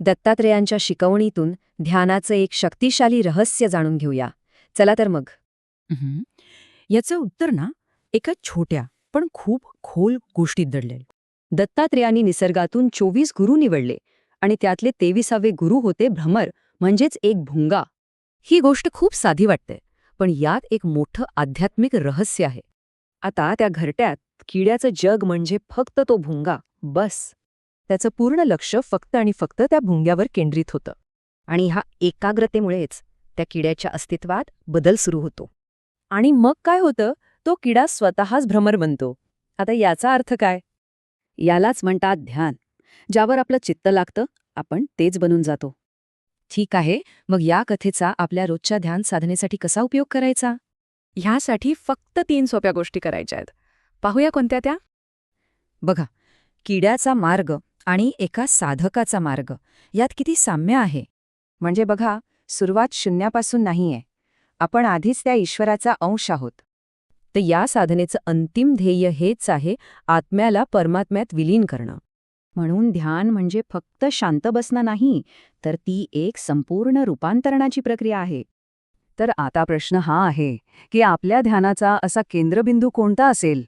दत्तात्रेयांच्या शिकवणीतून ध्यानाचं एक शक्तिशाली रहस्य जाणून घेऊया. चला तर मग. उम्हम. याचं उत्तर ना एका छोट्या पण खूप खोल गोष्टीत दडलेलं. दत्तात्रेयांनी निसर्गातून 24 गुरु निवडले आणि त्यातले 23वे गुरु होते भ्रमर, म्हणजेच एक भुंगा. ही गोष्ट खूप साधी वाटते, पण यात एक मोठं आध्यात्मिक रहस्य आहे. आता त्या घरट्यात किड्याचं जग म्हणजे फक्त तो भुंगा, बस. त्याचं पूर्ण लक्ष फक्त आणि फक्त त्या भुंग्यावर केंद्रित होतं. आणि ह्या एकाग्रतेमुळेच त्या किड्याच्या अस्तित्वात बदल सुरू होतो. आणि मग काय होतं, तो किडा स्वतःच भ्रमर बनतो. आता याचा अर्थ काय? यालाच म्हणतात ध्यान. ज्यावर आपलं चित्त लागतं, आपण तेच बनून जातो. ठीक आहे, मग या कथेचा आपल्या रोजच्या ध्यान साधनेसाठी कसा उपयोग करायचा? ह्यासाठी फक्त 3 सोप्या गोष्टी करायच्या आहेत. पाहूया कोणत्या त्या? बघा, किड्याचा मार्ग आणि एका साधकाचा मार्ग यात किती साम्य आहे. म्हणजे बघा, सुरुवात शून्यापासून नाहीये. आपण आधीच त्या ईश्वराचा अंश आहोत. तर या साधनेचं अंतिम ध्येय हेच आहे, आत्म्याला परमात्म्यात विलीन करणं. म्हणून ध्यान म्हणजे फक्त शांत बसणं नाही, तर ती एक संपूर्ण रूपांतरणाची प्रक्रिया आहे. तर आता प्रश्न हा आहे की आपल्या ध्यानाचा असा केंद्रबिंदू कोणता असेल?